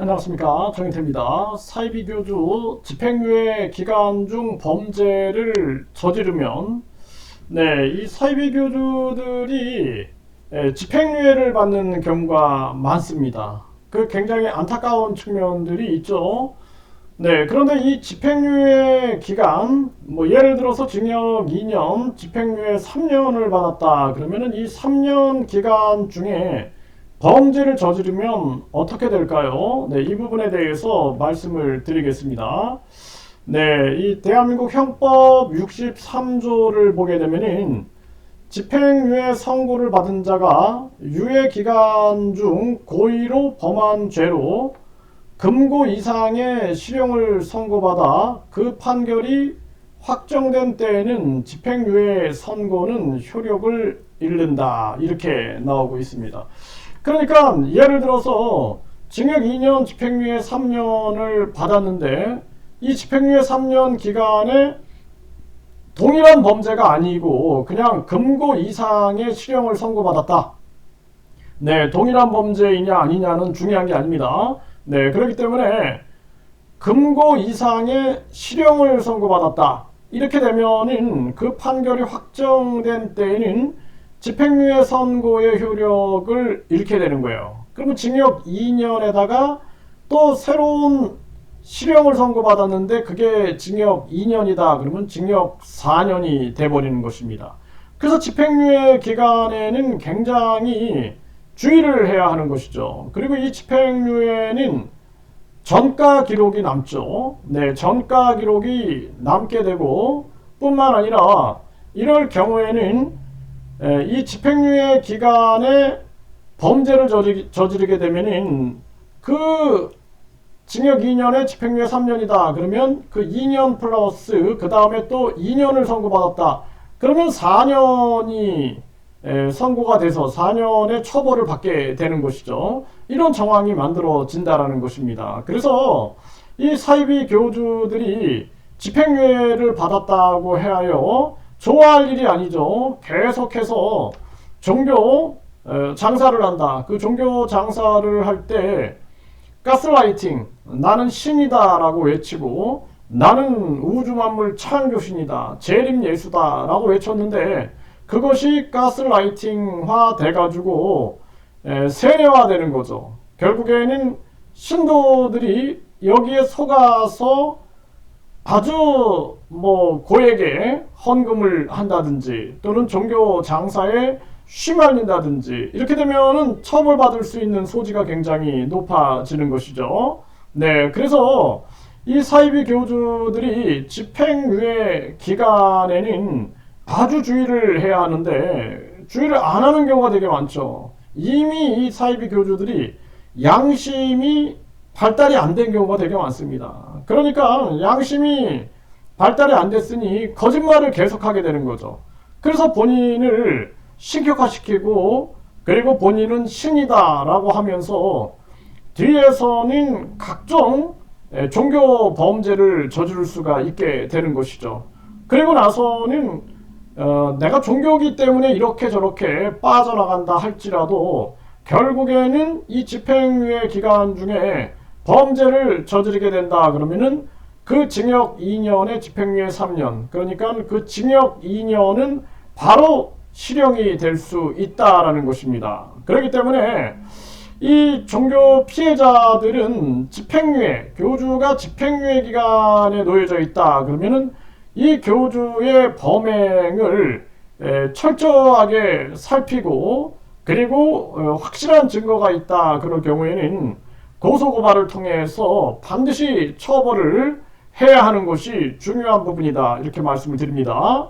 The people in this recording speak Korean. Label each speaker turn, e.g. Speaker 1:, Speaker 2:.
Speaker 1: 안녕하십니까, 정인태입니다. 사이비 교주 집행유예 기간 중 범죄를 저지르면 이 사이비 교주들이 집행유예를 받는 경우가 많습니다. 그 굉장히 안타까운 측면들이 있죠. 그런데 이 집행유예 기간, 예를 들어서 징역 2년, 집행유예 3년을 받았다. 그러면은 이 3년 기간 중에 범죄를 저지르면 어떻게 될까요? 이 부분에 대해서 말씀을 드리겠습니다. 이 대한민국 형법 63조를 보게 되면은 집행유예 선고를 받은 자가 유예 기간 중 고의로 범한 죄로 금고 이상의 실형을 선고받아 그 판결이 확정된 때에는 집행유예 선고는 효력을 잃는다. 이렇게 나오고 있습니다. 그러니까 예를 들어서 징역 2년, 집행유예 3년을 받았는데 이 집행유예 3년 기간에 동일한 범죄가 아니고 그냥 금고 이상의 실형을 선고받았다. 동일한 범죄이냐 아니냐는 중요한 게 아닙니다. 그렇기 때문에 금고 이상의 실형을 선고받았다. 이렇게 되면은 그 판결이 확정된 때에는 집행유예 선고의 효력을 잃게 되는 거예요. 그러면 징역 2년에다가 또 새로운 실형을 선고받았는데 그게 징역 2년이다. 그러면 징역 4년이 돼버리는 것입니다. 그래서 집행유예 기간에는 굉장히 주의를 해야 하는 것이죠. 그리고 이 집행유예는 전가 기록이 남죠. 전가 기록이 남게 되고 뿐만 아니라 이럴 경우에는 이 집행유예 기간에 범죄를 저지르게 되면은 그 징역 2년에 집행유예 3년이다. 그러면 그 2년 플러스 그 다음에 또 2년을 선고받았다. 그러면 4년이 선고가 돼서 4년의 처벌을 받게 되는 것이죠. 이런 정황이 만들어진다라는 것입니다. 그래서 이 사이비 교주들이 집행유예를 받았다고 해하여 좋아할 일이 아니죠. 계속해서 종교 장사를 한다. 그 종교 장사를 할 때 가스라이팅, 나는 신이다 라고 외치고 나는 우주만물 창조신이다, 재림예수다 라고 외쳤는데 그것이 가스라이팅화 돼가지고 세뇌화 되는 거죠. 결국에는 신도들이 여기에 속아서 아주 고액의 헌금을 한다든지 또는 종교 장사에 휘말린다든지 이렇게 되면은 처벌받을 수 있는 소지가 굉장히 높아지는 것이죠. 그래서 이 사이비 교주들이 집행유예 기간에는 아주 주의를 해야 하는데 주의를 안 하는 경우가 되게 많죠. 이미 이 사이비 교주들이 양심이 발달이 안 된 경우가 되게 많습니다. 그러니까 양심이 발달이 안 됐으니 거짓말을 계속하게 되는 거죠. 그래서 본인을 신격화시키고 그리고 본인은 신이다 라고 하면서 뒤에서는 각종 종교 범죄를 저지를 수가 있게 되는 것이죠. 그리고 나서는 내가 종교이기 때문에 이렇게 저렇게 빠져나간다 할지라도 결국에는 이 집행유예 기간 중에 범죄를 저지르게 된다 그러면은 그 징역 2년에 집행유예 3년, 그러니까 그 징역 2년은 바로 실형이 될 수 있다라는 것입니다. 그렇기 때문에 이 종교 피해자들은 집행유예, 교주가 집행유예 기간에 놓여져 있다 그러면은 이 교주의 범행을 철저하게 살피고 그리고 확실한 증거가 있다 그럴 경우에는 고소고발을 통해서 반드시 처벌을 해야 하는 것이 중요한 부분이다 이렇게 말씀을 드립니다.